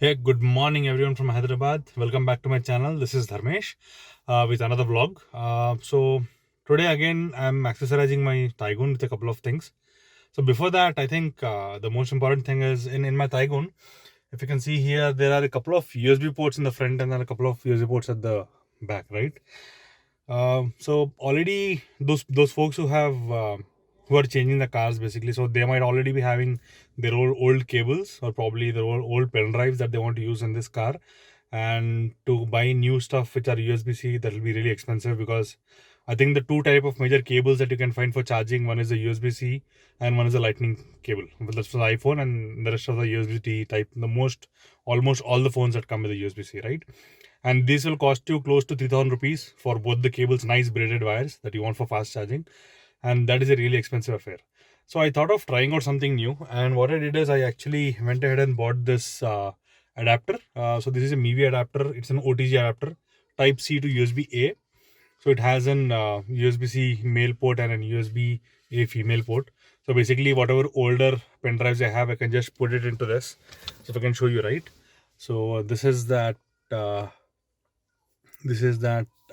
Hey, good morning everyone from Hyderabad. Welcome back to my channel. This is Dharmesh with another vlog. So today again I'm accessorizing my Taigun with a couple of things. So before that, I think the most important thing is in my Taigun, if you can see here, there are a couple of USB ports in the front and then a couple of USB ports at the back, right? So already those folks who are changing the cars basically, so they might already be having their old cables or probably their old pen drives that they want to use in this car, and to buy new stuff which are USB-C, that will be really expensive because I think the two type of major cables that you can find for charging, one is the USB-C and one is the lightning cable. Well, that's for the iPhone, and the rest of the USB-C type, almost all the phones that come with the USB-C, right? And this will cost you close to 3,000 rupees for both the cables, nice braided wires that you want for fast charging, and that is a really expensive affair. So I thought of trying out something new, and what I did is I actually went ahead and bought this adapter. So this is a MIUI adapter. It's an OTG adapter, Type C to USB A. So it has an USB-C male port and an USB-A female port. So basically, whatever older pen drives I have, I can just put it into this. So if I can show you, right? So uh, this is that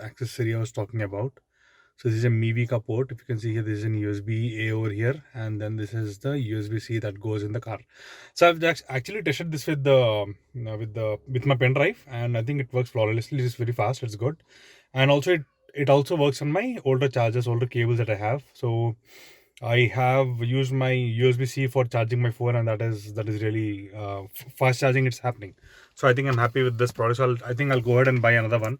accessory I was talking about. So this is a MIUI ka port. If you can see here, this is an USB A over here, and then this is the USB C that goes in the car. So I've actually tested this with with my pen drive, and I think it works flawlessly. It's very fast. It's good, and also it also works on my older chargers, older cables that I have. So I have used my USB C for charging my phone, and that is really fast charging. It's happening. So I think I'm happy with this product. So I think I'll go ahead and buy another one.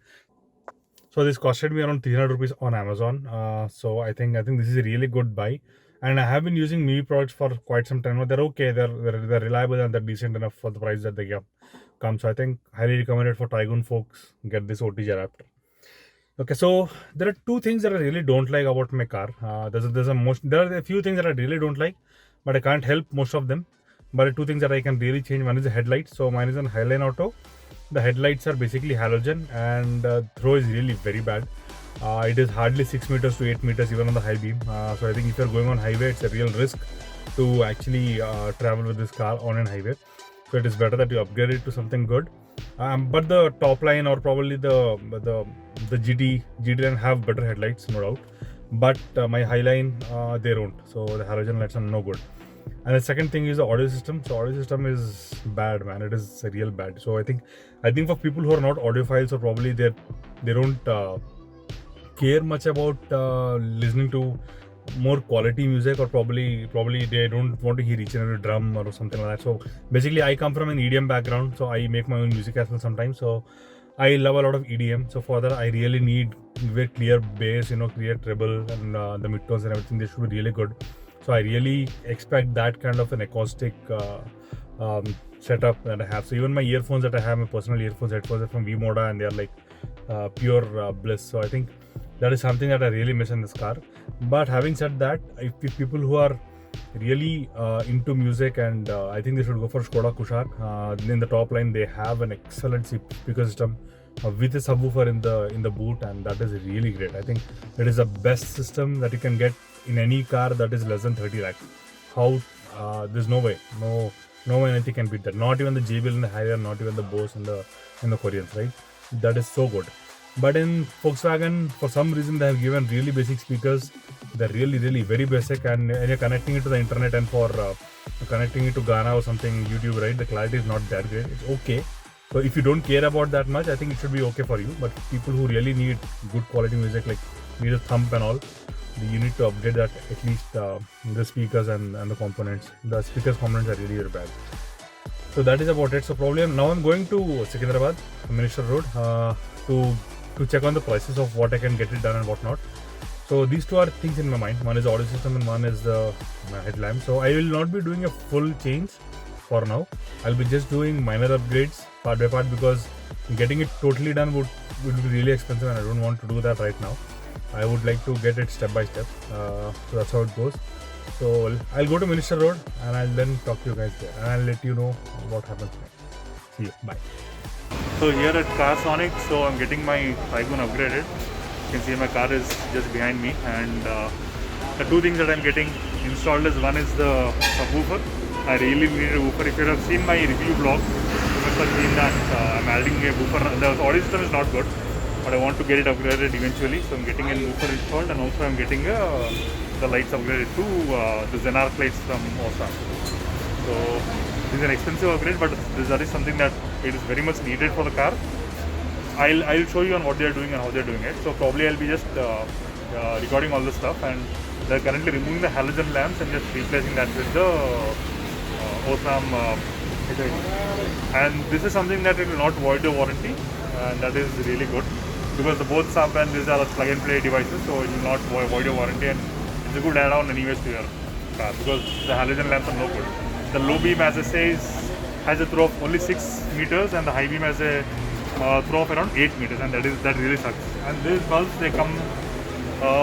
So this costed me around 300 rupees on Amazon. So I think this is a really good buy, and I have been using MIUI products for quite some time now. They're okay. They're reliable and they're decent enough for the price that they come. So I think highly recommended for Taigun folks. Get this OTG adapter. Okay, so there are two things that I really don't like about my car. There are a few things that I really don't like, but I can't help most of them. But two things that I can really change. One is the headlights. So mine is an Highline Auto. The headlights are basically halogen, and throw is really very bad. It is hardly 6 meters to 8 meters even on the high beam. So I think if you're going on highway, it's a real risk to actually travel with this car on an highway. So it is better that you upgrade it to something good. But the top line, or probably the GT line, have better headlights, no doubt. But my Highline, they don't. So the halogen lights are no good. And the second thing is the audio system. So audio system is bad, man. It is real bad. So I think for people who are not audiophiles, or probably they don't care much about listening to more quality music, or probably they don't want to hear each and every drum or something like that. So basically, I come from an EDM background, so I make my own music as well sometimes. So I love a lot of EDM. So for that, I really need very clear bass, clear treble, and the midtones and everything. They should be really good. So I really expect that kind of an acoustic setup that I have. So even my earphones that I have, my personal headphones are from V-Moda, and they are like pure bliss. So I think that is something that I really miss in this car. But having said that, if people who are really into music, and I think they should go for Skoda Kushaq. In the top line, they have an excellent speaker system with a subwoofer in the boot, and that is really great. I think it is the best system that you can get in any car that is less than 30 lakh. There's no way, no way anything can beat that. Not even the JBL and the Harrier, not even the Bose and the Koreans, right? That is so good. But in Volkswagen, for some reason, they have given really basic speakers. They're really, really very basic, and you're connecting it to the internet, and for connecting it to Ghana or something, YouTube, right? The clarity is not that great. It's okay. So if you don't care about that much, I think it should be okay for you. But people who really need good quality music, like need a thump and all, you need to upgrade that at least the speakers and the components. The speakers components are really very bad. So that is about it. So probably now I'm going to Secunderabad, Minister Road, to check on the prices of what I can get it done and what not. So these two are things in my mind. One is the audio system and one is the headlamp. So I will not be doing a full change for now. I'll be just doing minor upgrades part by part, because getting it totally done would be really expensive, and I don't want to do that right now. I would like to get it step by step. So that's how it goes. So I'll go to Minister Road, and I'll then talk to you guys there, and I'll let you know what happens next. See you. Bye. So here at Carsonic, so I'm getting my Taigun upgraded. You can see my car is just behind me, and the two things that I'm getting installed is, one is the subwoofer. I really need a woofer. If you have seen my review vlog, must have seen that I'm adding a woofer. The audio system is not good, but I want to get it upgraded eventually. So I'm getting a woofer installed, and also I'm getting the lights upgraded to the Xenarc lights from Osram. So this is an expensive upgrade, but that is something that it is very much needed for the car. I'll show you on what they are doing and how they are doing it. So probably I'll be just recording all the stuff, and they're currently removing the halogen lamps and just replacing that with the Osram and this is something that it will not void the warranty, and that is really good because the both sub and these are plug and play devices, so it will not void your warranty, and it's a good add-on anyways to your car because the halogen lamps are no good. The low beam, as I say, has a throw of only 6 meters, and the high beam has a throw of around 8 meters, and that really sucks. And these bulbs, they come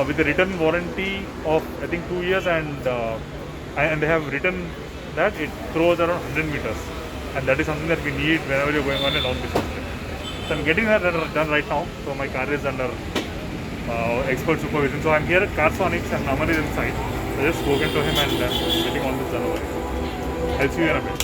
with a written warranty of I think 2 years, and they have written that it throws around 100 meters, and that is something that we need whenever you're going on a long distance trip. So I'm getting that done right now. So my car is under expert supervision. So I'm here at Carsonics, and Naman is inside. So I just spoken to him, and getting all this done over here. I'll see you in a bit.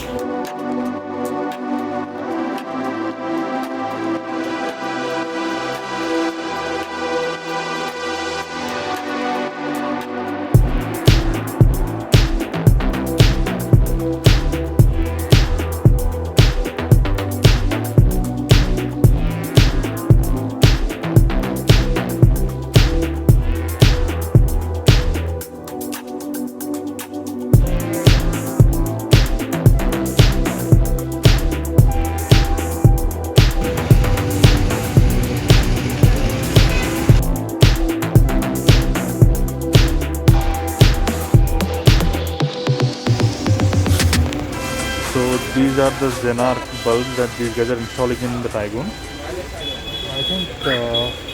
So these are the Xenarc bulbs that these guys are installing in the Taygun. I think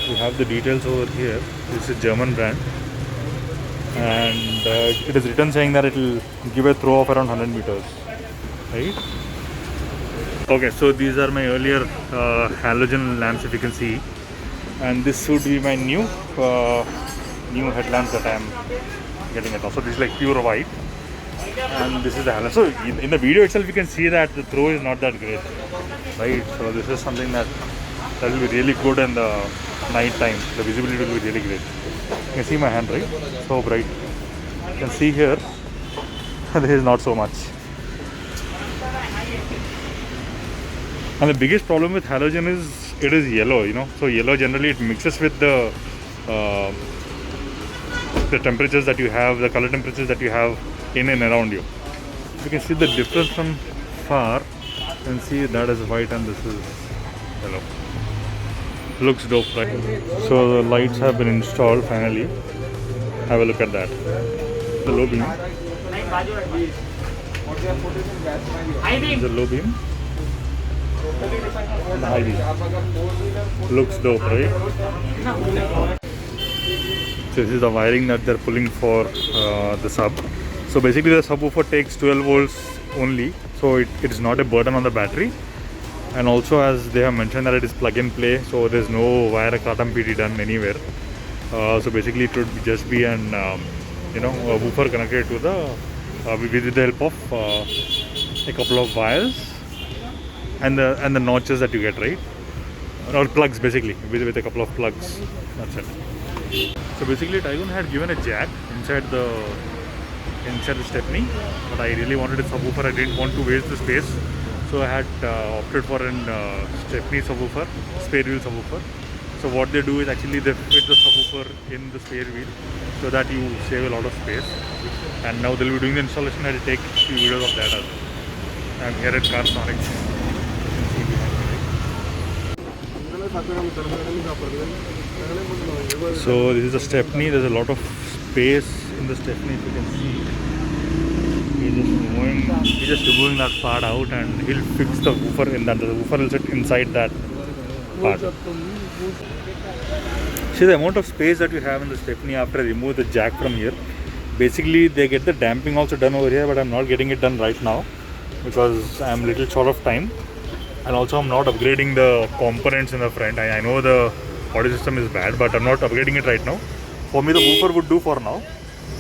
we have the details over here. This is a German brand, and it is written saying that it will give a throw of around 100 meters, right? Okay, so these are my earlier halogen lamps, if you can see, and this should be my new headlamps that I am getting it now. So this is like pure white. And this is the halogen. So in the video itself you can see that the throw is not that great, right? So this is something that will be really good in the night time. The visibility will be really great. You can see my hand, right? So bright. You can see here this is not so much. And the biggest problem with halogen is it is yellow, you know. So yellow generally it mixes with the temperatures that you have, the color temperatures that you have in and around you. You can see the difference from far. You can see that is white and this is yellow. Looks dope, right? So the lights have been installed finally. Have a look at that. The low beam. The low beam. And the high beam. Looks dope, right? So this is the wiring that they're pulling for the sub. So basically the subwoofer takes 12 volts only, so it is not a burden on the battery. And also, as they have mentioned, that it is plug and play, so there's no wire Katam PD done anywhere. So basically it would just be an a woofer connected to the with the help of a couple of wires and the notches that you get, right? Or plugs, basically with a couple of plugs. That's it. So basically Taygun had given a jack inside the stepney, but I really wanted a subwoofer. I didn't want to waste the space, so I had opted for an stepney subwoofer, spare wheel subwoofer. So what they do is actually they fit the subwoofer in the spare wheel so that you save a lot of space. And now they'll be doing the installation. I'll take a few videos of that as well. I'm here at Carsonics. So this is a stepney. There's a lot of space in the stepney, if you can see. He's just removing that part out, and he'll fix the woofer in that. The woofer will sit inside that part. See the amount of space that you have in the stepney after I remove the jack from here. Basically they get the damping also done over here, but I'm not getting it done right now because I'm a little short of time. And also I'm not upgrading the components in the front. I know the audio system is bad, but I'm not upgrading it right now. For me the woofer would do for now.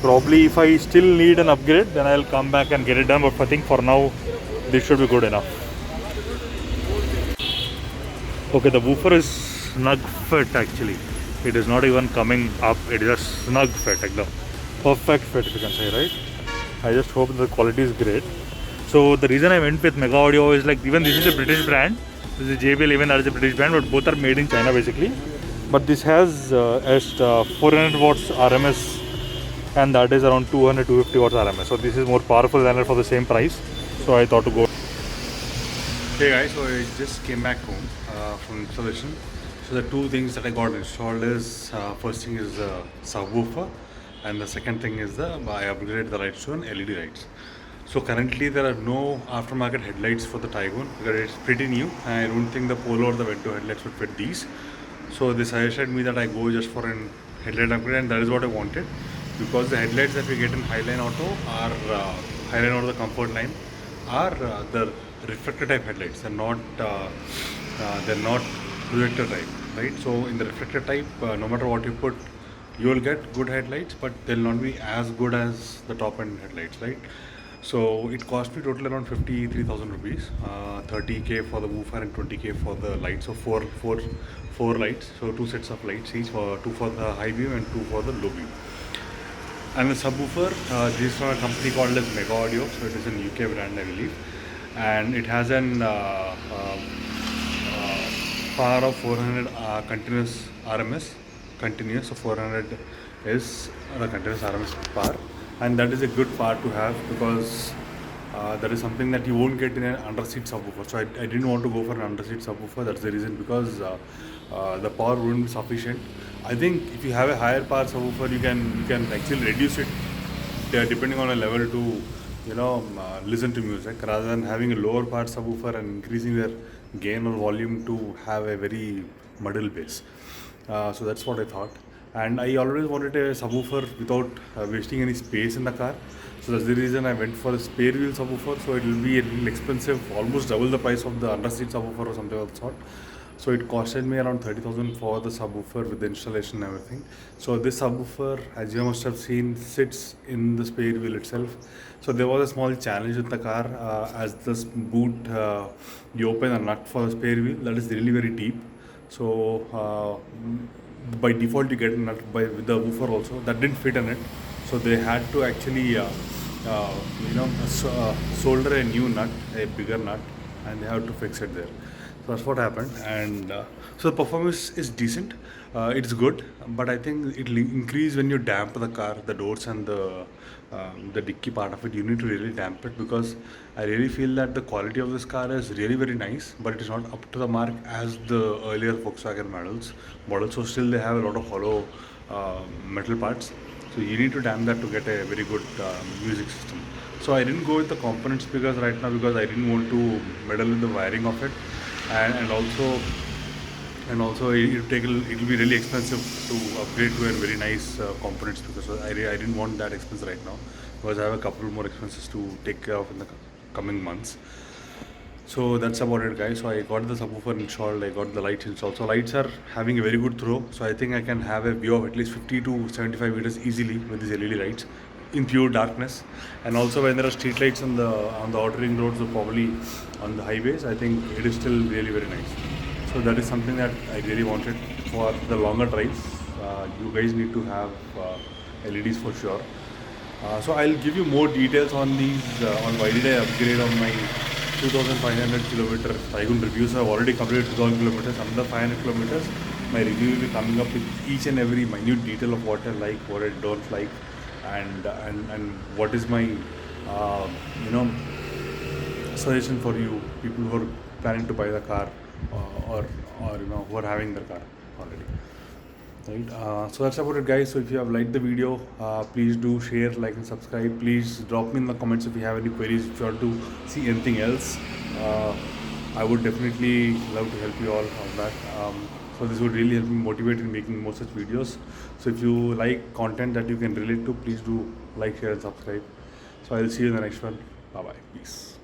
Probably if I still need an upgrade, then I'll come back and get it done, but I think for now this should be good enough. Okay, the woofer is snug fit actually. It is not even coming up, it is a snug fit, like the perfect fit if you can say, right? I just hope the quality is great. So the reason I went with Mega Audio is like, even this is a British brand, this is JBL, even that is a British brand, but both are made in China basically. But this has 400 watts RMS, and that is around 200-250 watts RMS. So this is more powerful than it for the same price. So I thought to go. Hey guys, so I just came back home from installation. So the two things that I got installed is first thing is the subwoofer, and the second thing is I upgraded the lights to an LED lights. So currently there are no aftermarket headlights for the Taygun because it's pretty new. I don't think the Polo or the Vento headlights would fit these. So they suggested me that I go just for an headlight upgrade, and that is what I wanted, because the headlights that we get in Highline Auto are Highline Auto the Comfort line are the reflector type headlights. They're not projector type, right? So in the reflector type, no matter what you put, you will get good headlights, but they'll not be as good as the top end headlights, right? So it cost me total around 53,000 rupees, 30k for the woofer and 20k for the lights. So four lights, so two sets of lights each, two for the high beam and two for the low beam. And the subwoofer, this is from a company called as Mega Audio, so it is an UK brand, I believe, and it has an power of 400 continuous RMS, continuous. So 400 is the continuous RMS power, and that is a good power to have, because that is something that you won't get in an under-seat subwoofer. So I didn't want to go for an under-seat subwoofer. That's the reason, because the power wouldn't be sufficient. I think if you have a higher power subwoofer, you can actually reduce it depending on a level to listen to music, rather than having a lower power subwoofer and increasing their gain or volume to have a very muddled bass. So that's what I thought. And I always wanted a subwoofer without wasting any space in the car. So that's the reason I went for a spare wheel subwoofer. So it will be a little expensive, almost double the price of the under-seat subwoofer or something of that sort. So it costed me around 30,000 for the subwoofer with the installation and everything. So this subwoofer, as you must have seen, sits in the spare wheel itself. So there was a small challenge with the car. As this boot, you open a nut for the spare wheel that is really very deep. So by default you get a nut with the woofer also that didn't fit in it. So they had to actually solder a new nut, a bigger nut, and they have to fix it there. So that's what happened. And so the performance is decent. It's good, but I think it will increase when you damp the car, the doors and the dicky part of it. You need to really damp it, because I really feel that the quality of this car is really very nice, but it is not up to the mark as the earlier Volkswagen models. So still they have a lot of hollow metal parts. So you need to damp that to get a very good music system. So I didn't go with the component speakers right now, because I didn't want to meddle in the wiring of it, and also it will be really expensive to upgrade to a very nice component speaker. So I didn't want that expense right now, because I have a couple more expenses to take care of in the coming months. So that's about it, guys. So I got the subwoofer installed, I got the lights installed. So lights are having a very good throw. So I think I can have a view of at least 50 to 75 meters easily with these LED lights in pure darkness. And also when there are street lights on the outer ring roads or probably on the highways, I think it is still really very nice. So that is something that I really wanted for the longer drives. You guys need to have LEDs for sure. So I'll give you more details on these, on why did I upgrade on my 2,500 kilometer Taygun reviews. I've already completed 2,000 kilometers, another 500 kilometers. My review will be coming up with each and every minute detail of what I like, what I don't like, and what is my suggestion for you people who are planning to buy the car, or who are having the car already. Right. So that's about it, guys. So if you have liked the video, please do share, like and subscribe. Please drop me in the comments if you have any queries. If you want to see anything else, I would definitely love to help you all on that. So this would really help me motivate in making more such videos. So if you like content that you can relate to, please do like, share and subscribe. So I'll see you in the next one. Bye bye. Peace.